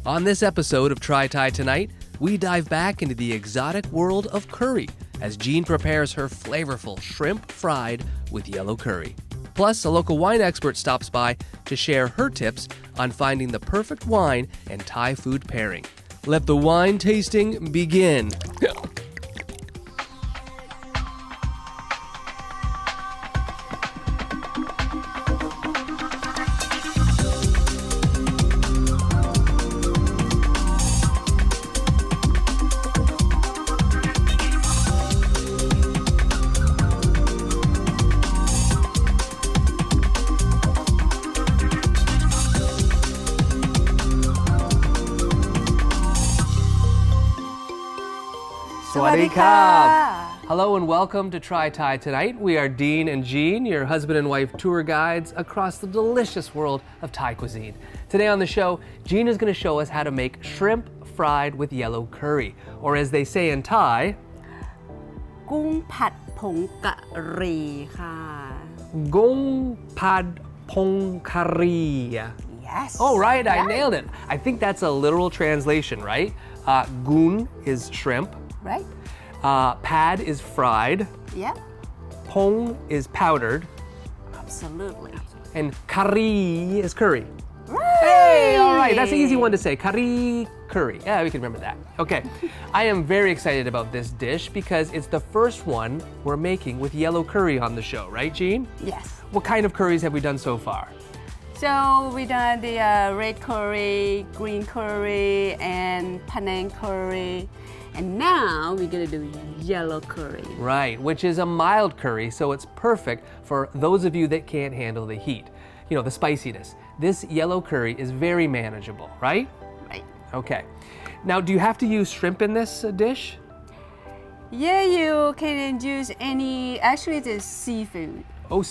On this episode of Try Thai Tonight, we dive back into the exotic world of curry as Jean prepares her flavorful shrimp fried with yellow curry. Plus, a local wine expert stops by to share her tips on finding the perfect wine and Thai food pairing. Let the wine tasting begin. Hello and welcome to Try Thai Tonight. We are Dean and Jean, your husband and wife tour guides across the delicious world of Thai cuisine. Today on the show, Jean is going to show us how to make shrimp fried with yellow curry, or as they say in Thai, กุ้งผัดผงกะหรี่ค่ะ Gung pad pong curry. Yes. Oh, right, I nailed it. I think that's a literal translation, right? Gun is shrimp. Right? Pad is fried. Yeah. Pong is powdered. Absolutely. And curry is curry. Right. Hey, all right, that's an easy one to say. Curry. Yeah, we can remember that. Okay, I am very excited about this dish because it's the first one we're making with yellow curry on the show, right, Jean? Yes. What kind of curries have we done so far? So we done the red curry, green curry, and Penang curry. And now we're gonna do yellow curry. Right, which is a mild curry, so it's perfect for those of you that can't handle the heat. You know, the spiciness. This yellow curry is very manageable, right? Right. Okay. Now, do you have to use shrimp in this dish? Yeah, you can use any, actually it's seafood. Oh,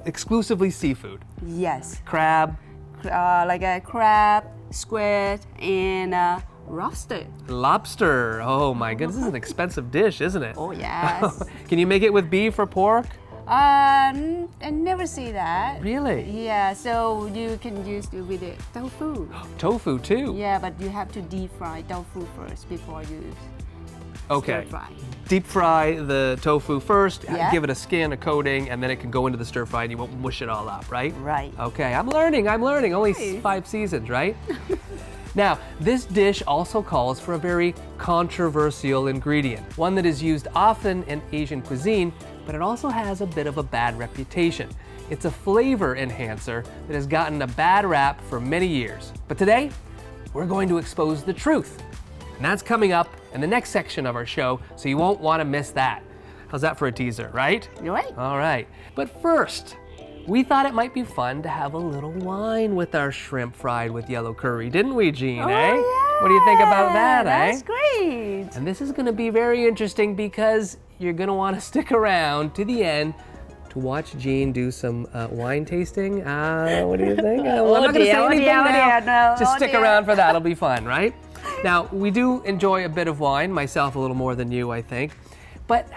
exclusively seafood. Yes. Crab. Like a crab, squid, and lobster. Lobster. Oh my goodness, this is an expensive dish, isn't it? Oh yes. Can you make it with beef or pork? I never see that. Really? Yeah, so you can use it with the tofu. Tofu too? Yeah, but you have to deep fry tofu first before you Okay. stir fry. Deep fry the tofu first, Yeah. give it a skin, a coating, and then it can go into the stir fry and you won't mush it all up, right? Right. Okay, I'm learning. Only Nice. 5 seasons, right? Now, this dish also calls for a very controversial ingredient, one that is used often in Asian cuisine, but it also has a bit of a bad reputation. It's a flavor enhancer that has gotten a bad rap for many years. But today, we're going to expose the truth. And that's coming up in the next section of our show, so you won't want to miss that. How's that for a teaser, right? You're right. All right. But first, we thought it might be fun to have a little wine with our shrimp fried with yellow curry, didn't we, Jean, eh? Yeah, What do you think about that, that's eh? great. And this is going to be very interesting because you're going to want to stick around to the end to watch Jean do some wine tasting. What do you think? Well, I'm not going to say anything now. No, Just stick around for that. It'll be fun, right? Now, we do enjoy a bit of wine, myself a little more than you, I think. But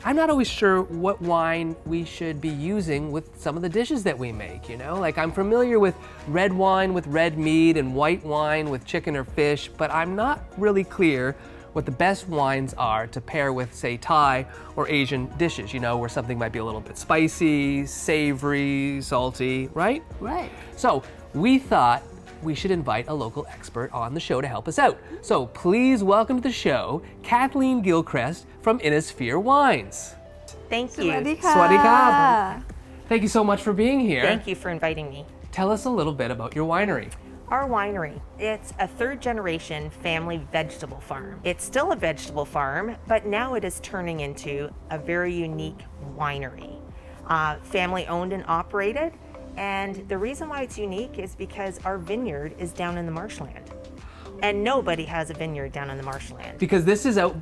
I'm not always sure what wine we should be using with some of the dishes that we make, you know? Like, I'm familiar with red wine with red meat and white wine with chicken or fish, but I'm not really clear what the best wines are to pair with, say, Thai or Asian dishes, you know, where something might be a little bit spicy, savory, salty, right? Right. So we thought we should invite a local expert on the show to help us out. So please welcome to the show, Kathleen Gilchrist from Innasphere Wines. Thank you. สวัสดีค่ะ Sawasdee krab. Thank you so much for being here. Thank you for inviting me. Tell us a little bit about your winery. Our winery, it's a third generation family vegetable farm. It's still a vegetable farm, but now it is turning into a very unique winery. Family owned and operated. And the reason why it's unique is because our vineyard is down in the marshland. And nobody has a vineyard down in the marshland. Because this is out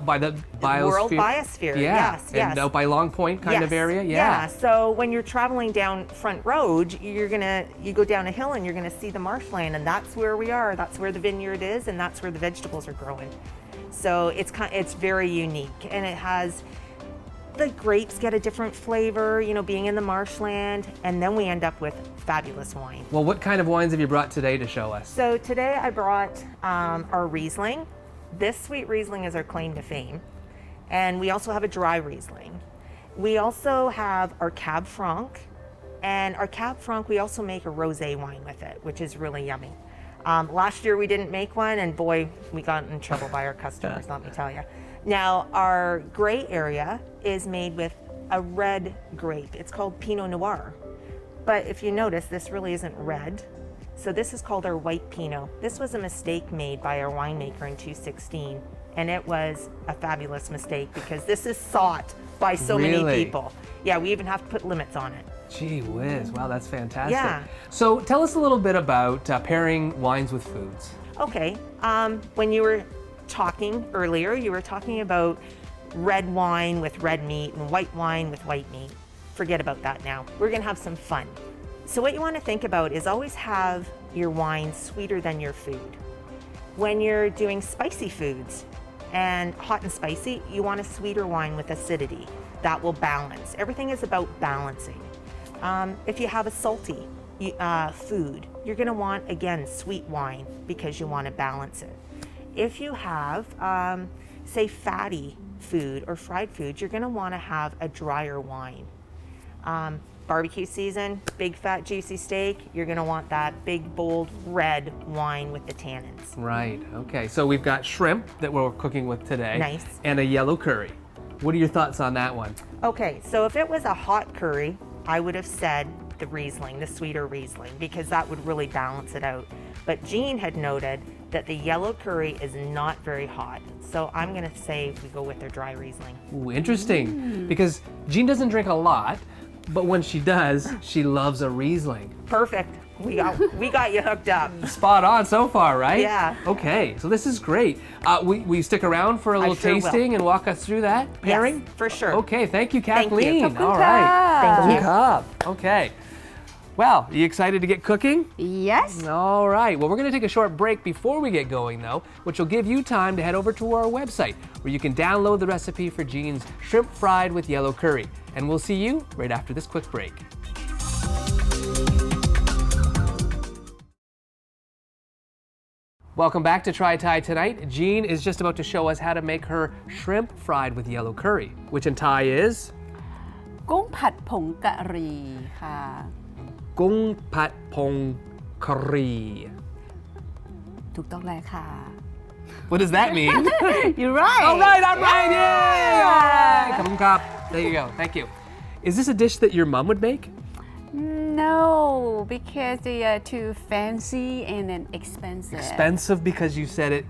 by the biosphere. World biosphere, Yeah. yes, And yes. out by Long Point kind of Yes, area. Yeah. So when you're traveling down Front Road, you go down a hill and you're gonna see the marshland, and that's where we are. That's where the vineyard is, and that's where the vegetables are growing. So it's very unique, and it has the grapes get a different flavor, you know, being in the marshland, and then we end up with fabulous wine. Well, what kind of wines have you brought today to show us? So today I brought our Riesling. This sweet Riesling is our claim to fame. And we also have a dry Riesling. We also have our Cab Franc. And our Cab Franc, we also make a rosé wine with it, which is really yummy. Last year we didn't make one, and boy, we got in trouble by our customers, let me tell you. Now, our gray area is made with a red grape. It's called Pinot Noir. But if you notice, this really isn't red. So this is called our white Pinot. This was a mistake made by our winemaker in 2016, and it was a fabulous mistake because this is sought by so many people. Yeah, we even have to put limits on it. Gee whiz, wow, that's fantastic. Yeah. So tell us a little bit about pairing wines with foods. Okay, when you were talking earlier, you were talking about red wine with red meat and white wine with white meat. Forget about that now. We're gonna have some fun. So what you wanna think about is always have your wine sweeter than your food. When you're doing spicy foods and hot and spicy, you want a sweeter wine with acidity. That will balance. Everything is about balancing. If you have a salty food, you're gonna want, again, sweet wine because you wanna balance it. If you have, say, fatty food or fried food, you're gonna wanna have a drier wine. Barbecue season, big fat juicy steak, you're gonna want that big bold red wine with the tannins. Right, okay. So we've got shrimp that we're cooking with today. Nice. And a yellow curry. What are your thoughts on that one? Okay, so if it was a hot curry, I would have said the Riesling, the sweeter Riesling, because that would really balance it out. But Jean had noted that the yellow curry is not very hot. So I'm gonna say we go with their dry Riesling. Ooh, interesting. Because Jean doesn't drink a lot, but when she does, she loves a Riesling. Perfect. We got you hooked up. Spot on so far, right? Yeah. Okay, so this is great. We stick around for a little sure will. tasting and walk us through that pairing? Yes, for sure. Okay, thank you, Thank you. Kathleen. Khop All right. Thank you. Khop. Okay. Well, are you excited to get cooking? Yes. All right. Well, we're going to take a short break before we get going, though, which will give you time to head over to our website where you can download the recipe for Jean's shrimp fried with yellow curry. And we'll see you right after this quick break. Welcome back to Try Thai Tonight. Jean is just about to show us how to make her shrimp fried with yellow curry, which in Thai is กุ้งผัดผงกะหรี่ค่ะ กุ้งผัดผงกะหรี่ ถูกต้องแล้วค่ะ What does that mean? You're right. All right, I'm right. Yay! All right. Come on. There you go. Thank you. Is this a dish that your mom would make? No, because they are too fancy and then expensive. Expensive because you said it.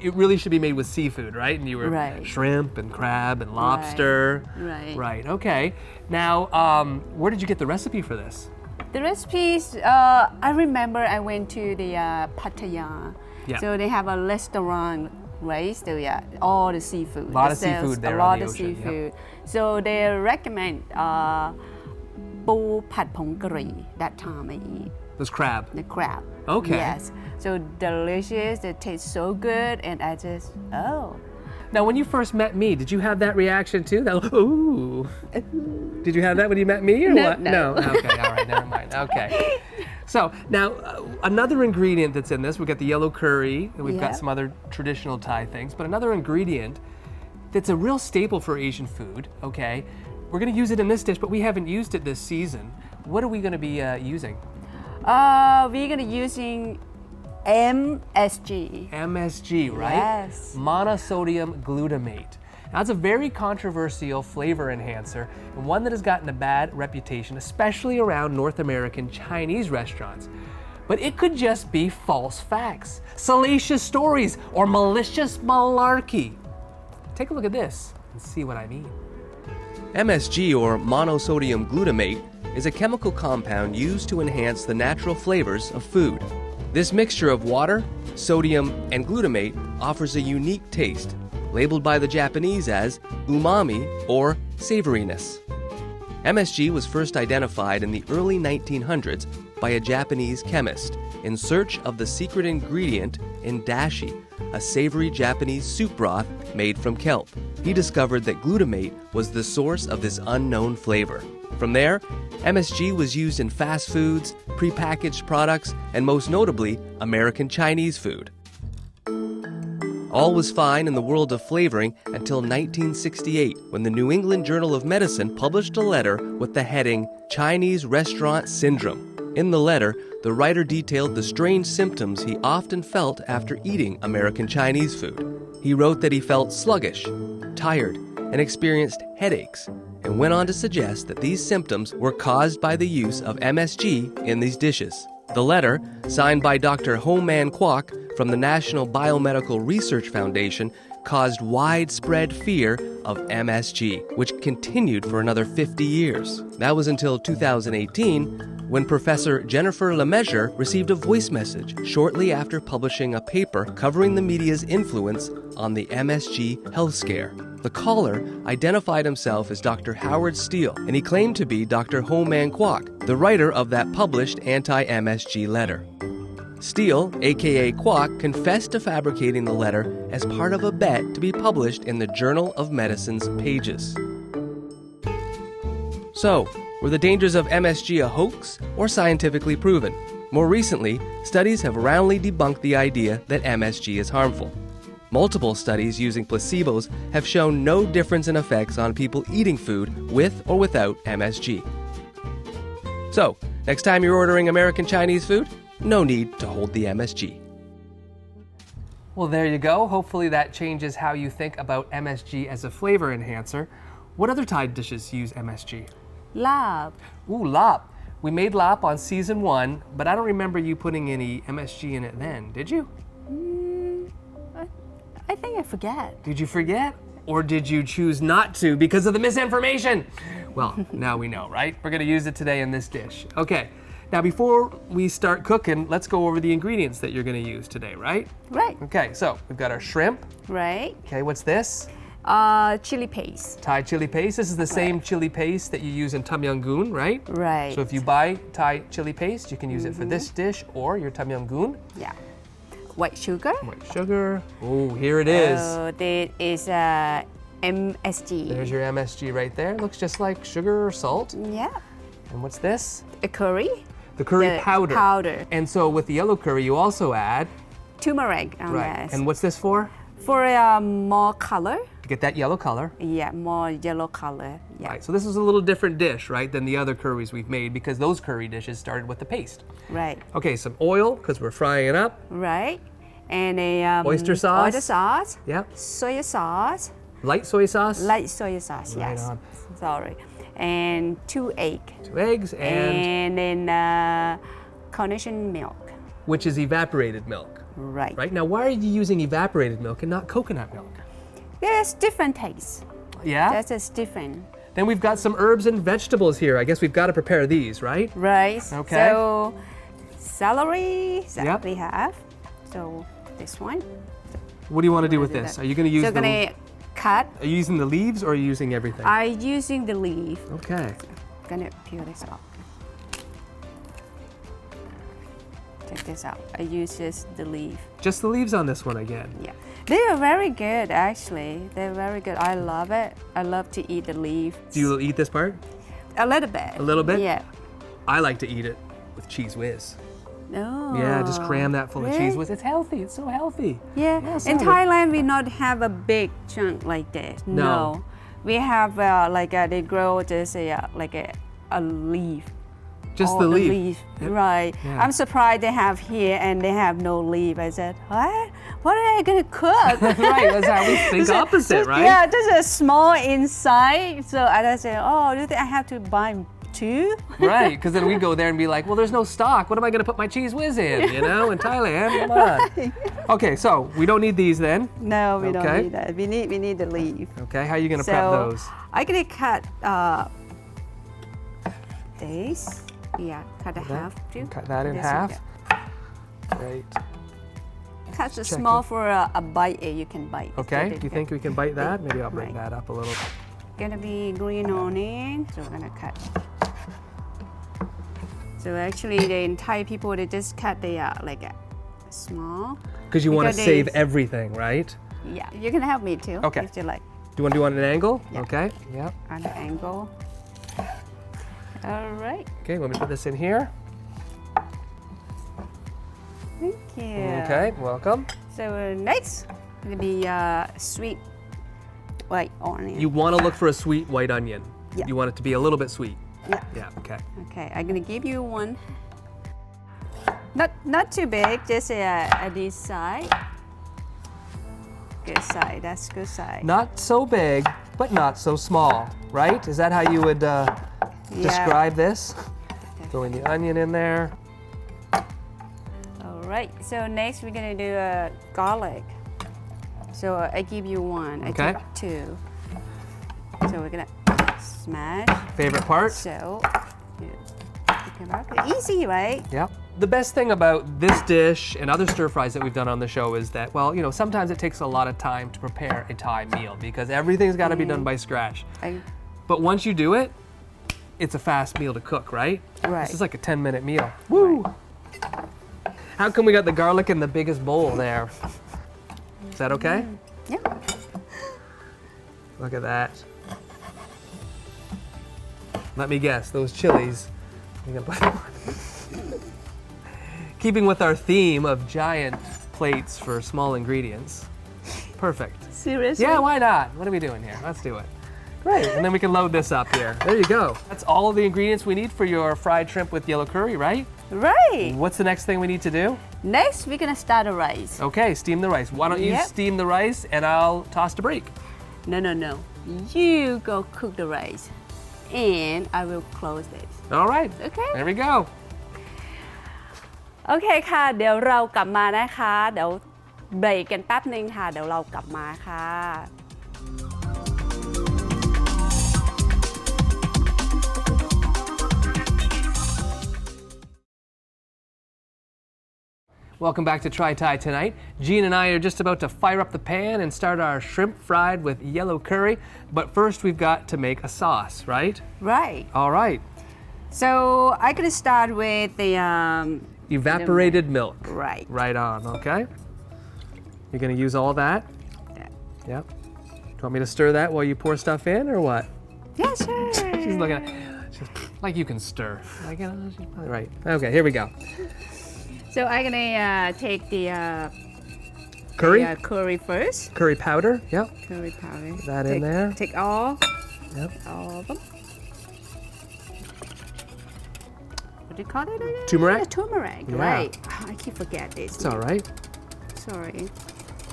It really should be made with seafood, right? And you were Right. shrimp and crab and lobster. Right. Right. Okay. Now, where did you get the recipe for this? The recipes, I remember I went to the Pattaya. Yeah. So they have a restaurant, right? So yeah, all the seafood. A lot the of seafood sales, there A lot on the of ocean, yep. seafood. So they recommend ปูผัดผงกะหรี่ that time I eat. This crab. The crab. Okay. Yes. So delicious. It tastes so good, and I just Now, when you first met me, did you have that reaction too? That, ooh. Did you have that when you met me or No, what? no. Okay, all right, never mind. Okay. So now, another ingredient that's in this, we've got the yellow curry, and we've got Yeah. some other traditional Thai things, but another ingredient that's a real staple for Asian food, okay? We're going to use it in this dish, but we haven't used it this season. What are we going to be using? We're gonna using MSG. MSG, right? Yes. Monosodium glutamate. Now, that's a very controversial flavor enhancer and one that has gotten a bad reputation, especially around North American Chinese restaurants. But it could just be false facts, salacious stories, or malicious malarkey. Take a look at this and see what I mean. MSG, or monosodium glutamate, is a chemical compound used to enhance the natural flavors of food. This mixture of water, sodium, and glutamate offers a unique taste, labeled by the Japanese as umami, or savoriness. MSG was first identified in the early 1900s by a Japanese chemist in search of the secret ingredient in dashi, a savory Japanese soup broth made from kelp. He discovered that glutamate was the source of this unknown flavor. From there, MSG was used in fast foods, prepackaged products, and most notably, American Chinese food. All was fine in the world of flavoring until 1968, when the New England Journal of Medicine published a letter with the heading Chinese Restaurant Syndrome. In the letter, the writer detailed the strange symptoms he often felt after eating American Chinese food. He wrote that he felt sluggish, tired, and experienced headaches, and went on to suggest that these symptoms were caused by the use of MSG in these dishes. The letter, signed by Dr. Ho Man Kwok from the National Biomedical Research Foundation, caused widespread fear of MSG, which continued for another 50 years. That was until 2018, when Professor Jennifer Lemessurier received a voice message shortly after publishing a paper covering the media's influence on the MSG health scare. The caller identified himself as Dr. Howard Steele, and he claimed to be Dr. Ho Man Kwok, the writer of that published anti-MSG letter. Steele, aka Kwok, confessed to fabricating the letter as part of a bet to be published in the Journal of Medicine's pages. So, were the dangers of MSG a hoax or scientifically proven? More recently, studies have roundly debunked the idea that MSG is harmful. Multiple studies using placebos have shown no difference in effects on people eating food with or without MSG. So, next time you're ordering American Chinese food, no need to hold the MSG. Well, there you go. Hopefully that changes how you think about MSG as a flavor enhancer. What other Thai dishes use MSG? Lab. Ooh, lap. We made lap on season 1, but I don't remember you putting any MSG in it then, did you? I think I forget. Did you forget? Or did you choose not to because of the misinformation? Well, now we know, right? We're gonna use it today in this dish. Okay, now before we start cooking, let's go over the ingredients that you're gonna use today, right? Right. Okay, so we've got our shrimp. Right. Okay, what's this? Chili paste. Thai chili paste. This is the same chili paste that you use in Tom Yum Goong, right? Right. So if you buy Thai chili paste, you can use it for this dish or your Tom Yum Goong. Yeah. White sugar. White sugar. Oh, here it is. This is MSG. There's your MSG right there. Looks just like sugar or salt. Yeah. And what's this? A curry. The curry The powder. powder. And so with the yellow curry, you also add. Turmeric on Right. this. And what's this for? For more color. To get that yellow color. Yeah, more yellow color. Yeah. Right. So this is a little different dish, right, than the other curries we've made because those curry dishes started with the paste. Right. Okay, some oil because we're frying it up. Right. And a Oyster sauce. Oyster sauce. Yep. Soy sauce. Light soy sauce. Light soy sauce. Right Yes. on. Sorry. And 2 eggs. 2 eggs And then coronation milk. which is evaporated milk. Right. Right? Now, why are you using evaporated milk and not coconut milk? There's different taste. Yeah? That's just different. Then we've got some herbs and vegetables here. I guess we've got to prepare these, right? Right. Okay. So celery that Yep. we have. So this one. What do you want to do with do this? that. Are you going to use So gonna cut. Are you using the leaves or are you using everything? I'm using the leaf. Okay. Gonna peel this off. Check this out. I use just the leaf. Just the leaves on this one again. Yeah. They are very good actually. They're very good. I love it. I love to eat the leaf. Do you eat this part? A little bit. A little bit? Yeah. I like to eat it with Cheese Whiz. No. Yeah, just cram that full of really? Cheese Whiz. It's healthy. It's so healthy. Yeah. Yeah, In sorry. Thailand, we not have a big chunk like this. No. We have they grow just like a leaf. Just Oh, the leaf. Yep. Right. Yeah. I'm surprised they have here and they have no leaf. I said, what? What are I gonna cook? Right, that's how we think opposite, right? Yeah, just a small inside. So I said, oh, do you think I have to buy 2? Right, because then we go there and be like, well, there's no stock. What am I going to put my Cheese Whiz in, you know, in Thailand? Come on. Okay, so we don't need these then. No, we Okay. don't need that. We need the leaf. Okay, how are you going to prep those? I'm gonna cut this. Yeah, cut a half too. Cut that in This half. one, Great. yeah. Cut the checking. small for a bite. You can bite. Okay, Good, do you good. think we can bite that? Maybe I'll bring Right. that up a little. Gonna be green onion, so we're gonna cut. So So actually, in Thai people they just cut the like small. Because you want to Because save they- everything, right? Yeah, you can help me too. Okay. If you like, Do you want to do it on an angle? Yeah. Okay. Yep. on the angle. All right. Okay, let me put this in here. Thank you. Okay, welcome. So next, gonna be sweet white onion. You want to look for a sweet white onion. Yeah. You want it to be a little bit sweet. Yeah. Yeah, okay. Okay, I'm gonna give you one. Not too big, just this side. Good side. That's good side. Not so big, but not so small, right? Is that how you would describe this? Throwing the onion in there. All right. So next we're gonna do garlic. So I give you one. Okay. I took two. So we're gonna smash. Favorite part? So easy, right? Yep. The best thing about this dish and other stir fries that we've done on the show is that, well, you know, sometimes it takes a lot of time to prepare a Thai meal because everything's got to be done by scratch. But once you do it, it's a fast meal to cook, right? Right. This is like a 10-minute meal. Woo! How come we got the garlic in the biggest bowl there? Is that okay? Yeah. Look at that. Let me guess, those chilies. You're gonna put them on. Keeping with our theme of giant plates for small ingredients. Perfect. Seriously? Yeah, why not? What are we doing here? Let's do it. Great, and then we can load this up here. There you go. That's all of the ingredients we need for your fried shrimp with yellow curry, right? Right. What's the next thing we need to do? Next, we're gonna start the rice. Okay, steam the rice. Why don't you Yep. steam the rice and I'll toss to break. No. You go cook the rice, and I will close this. All right. Okay. There we go. โอเคค่ะ เดี๋ยวเรากลับมานะคะ เดี๋ยวเบรกกันแป๊บนึงค่ะ เดี๋ยวเรากลับมาค่ะ Welcome back to Try Thai Tonight. Jean and I are just about to fire up the pan and start our shrimp fried with yellow curry. But first we've got to make a sauce, right? Right. All right. So I'm gonna start with the Evaporated milk. right. Right on, okay? You're gonna use all that? That. Yep. Do you want me to stir that while you pour stuff in or what? Yeah, sure. She's looking at, she's like you can stir. Like, you know, she's probably right. Okay, here we go. So I'm gonna take the Curry? curry first. Curry powder, yep. Curry powder. That in there. Take all. Yep. All of them. What do you call it again? Turmeric? Turmeric, Yeah. right. Oh, I keep forget this. It's all right. Sorry.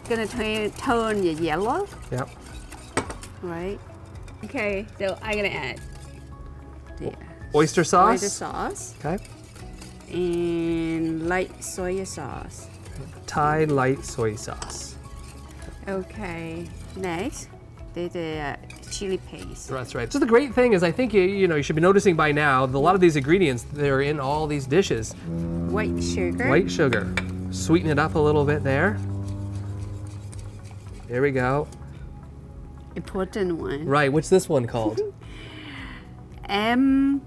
Gonna turn the yellow, Yep. right? Okay, so I'm gonna add the Oyster sauce? oyster sauce Okay. and light soy sauce. Thai light soy sauce. Okay, next, the chili paste. That's right. So the great thing is I think you should be noticing by now that a lot of these ingredients, they're in all these dishes. White sugar. White sugar. Sweeten it up a little bit there. There we go. Important one. Right, what's this one called? MSG.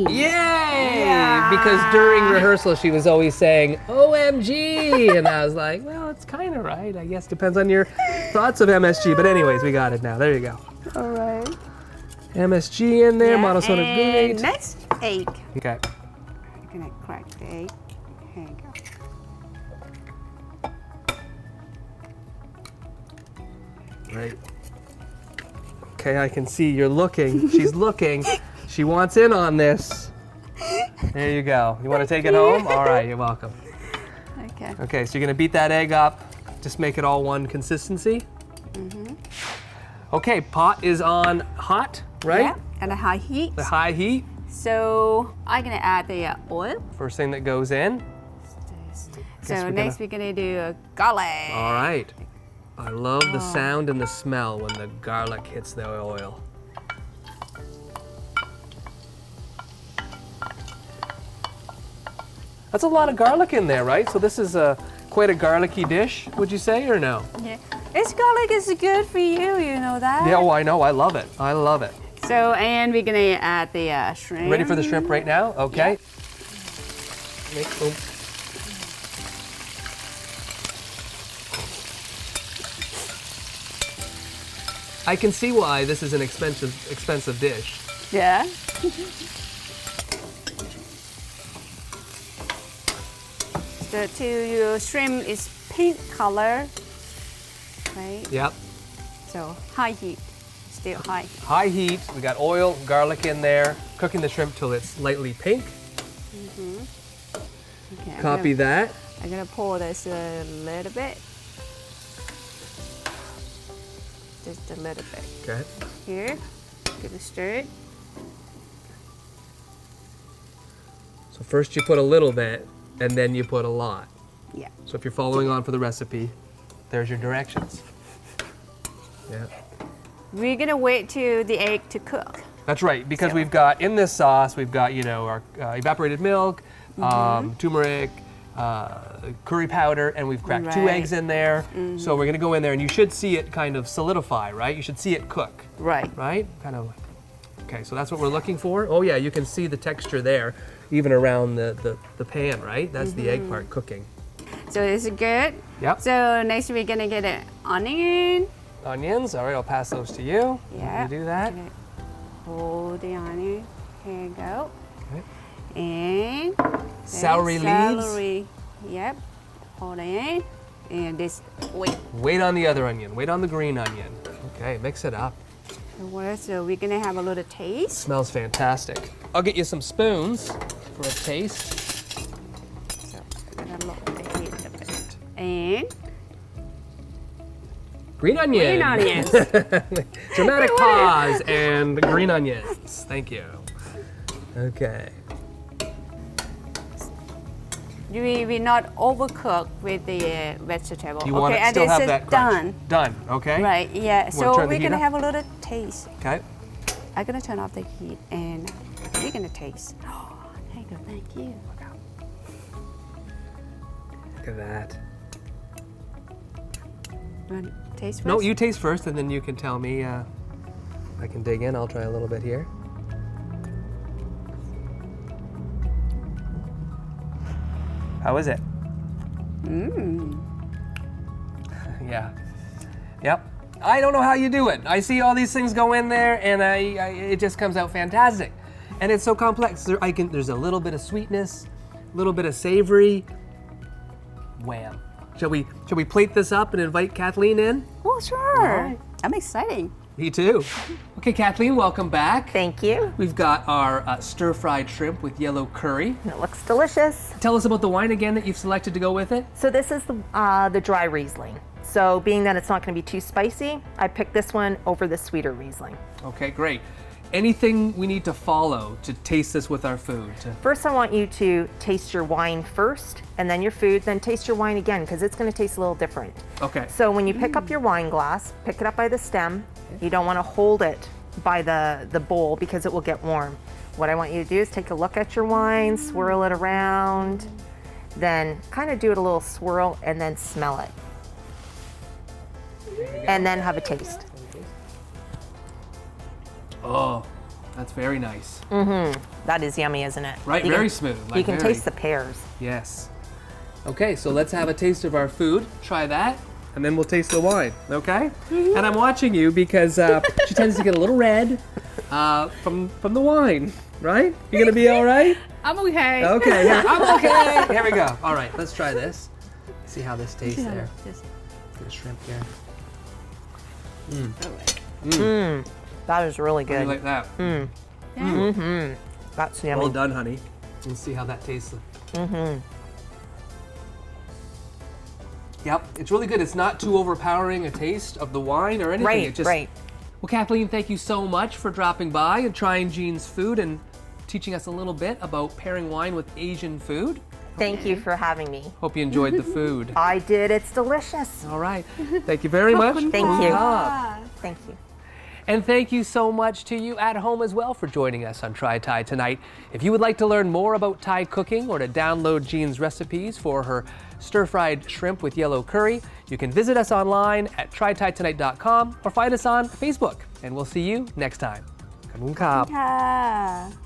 Yay! Because during rehearsal she was always saying, OMG! And I was like, well, it's kind of right. I guess depends on your thoughts of MSG. But anyways, we got it now. There you go. All right. MSG in there, monosodium and glutamate. next, egg. Okay. I'm gonna crack the egg. Here you go. Right. Okay, I can see you're looking. She's looking. She wants in on this. There you go. You want to take it home? All right, you're welcome. Okay. Okay, so you're going to beat that egg up. Just make it all one consistency. Okay, pot is on hot, right? Yeah, and a high heat. The high heat. So I'm gonna add the oil. First thing that goes in. So we're next we're gonna do garlic. All right. I love the sound and the smell when the garlic hits the oil. That's a lot of garlic in there, right? So this is quite a garlicky dish, would you say, or no? Yeah. This garlic is good for you, you know that? Yeah, oh, I know. I love it. I love it. So, and we're gonna add the shrimp. Ready for the shrimp right now? Okay. Boom. I can see why this is an expensive dish. Yeah. So to your shrimp is pink color, right? Yep. So high heat, still high. High heat. We got oil, garlic in there. Cooking the shrimp till it's lightly pink. Okay, Copy that. I'm gonna pour this a little bit. Just a little bit. Okay. Here, give it a stir. So first you put a little bit, and then you put a lot. Yeah. So if you're following on for the recipe, there's your directions. Yeah. We're gonna wait till the egg to cook. That's right, because So- we've got in this sauce, we've got, you know, our evaporated milk, turmeric, curry powder, and we've cracked 2 Right. eggs in there. So we're gonna go in there, and you should see it kind of solidify, right? You should see it cook, Right. right? Kind of. Okay, so that's what we're looking for. Oh yeah, you can see the texture there, even around the pan, right? That's the egg part cooking. So it's good. Yep. So next we're gonna get an onion. Onions, all right, I'll pass those to you. Yeah. You do that. Okay. Hold the onion. Here you go. Okay. And Celery leaves. Celery. Yep. Hold it. And this. Wait. Wait on the other onion. Wait on the green onion. Okay, mix it up. So we're gonna have a little taste. Smells fantastic. I'll get you some spoons for a taste. So I'm gonna look at it a bit. And Green onion. green onions. Dramatic pause and green onions. Thank you. Okay. We not overcook with the vegetable. You want okay, to and still this have is that crunch. done. Done. Okay. Right. Yeah. turn So the we're heat gonna up? have a little taste. Okay. I'm gonna turn off the heat and we're gonna taste. Oh, thank you. Look at that. You want to taste first? No, you taste first, and then you can tell me. I can dig in. I'll try a little bit here. How is it? Yeah. Yep. I don't know how you do it. I see all these things go in there, and it just comes out fantastic. And it's so complex. There's a little bit of sweetness, a little bit of savory. Wham. Shall we plate this up and invite Kathleen in? Oh, sure. right. I'm excited. Me too. Okay, Kathleen, welcome back. Thank you. We've got our stir-fried shrimp with yellow curry. It looks delicious. Tell us about the wine again that you've selected to go with it. So this is the dry Riesling. So being that it's not going to be too spicy, I picked this one over the sweeter Riesling. Okay, great. Anything we need to follow to taste this with our food? First, I want you to taste your wine first, and then your food, then taste your wine again, because it's going to taste a little different. Okay. So when you pick up your wine glass, pick it up by the stem. You don't want to hold it by the bowl because it will get warm. What I want you to do is take a look at your wine, swirl it around, then kind of do it a little swirl, and then smell it. And then have a taste. Oh, that's very nice. That is yummy, isn't it? Right, You very can- smooth. You like can very- taste the pears. Yes. Okay, so let's have a taste of our food. Try that, and then we'll taste the wine. Okay? And I'm watching you because she tends to get a little red from the wine. Right? You gonna be all right? I'm okay. Okay. Here, I'm okay. Here we go. All right, let's try this. See how this tastes there. Just, Get a shrimp here. all right. That is really How do good. you like that? That's yummy. Well done, honey. Let's see how that tastes. Yep, it's really good. It's not too overpowering a taste of the wine or anything. Right, It just, right. Well, Kathleen, thank you so much for dropping by and trying Jean's food and teaching us a little bit about pairing wine with Asian food. Thank you for having me. Hope you enjoyed the food. I did. It's delicious. All right. Thank you very much. Thank you. Good job. Thank you. And thank you so much to you at home as well for joining us on Try Thai Tonight. If you would like to learn more about Thai cooking or to download Jean's recipes for her stir-fried shrimp with yellow curry, you can visit us online at trythaitonight.com or find us on Facebook. And we'll see you next time. ขอบคุณครับ ค่ะ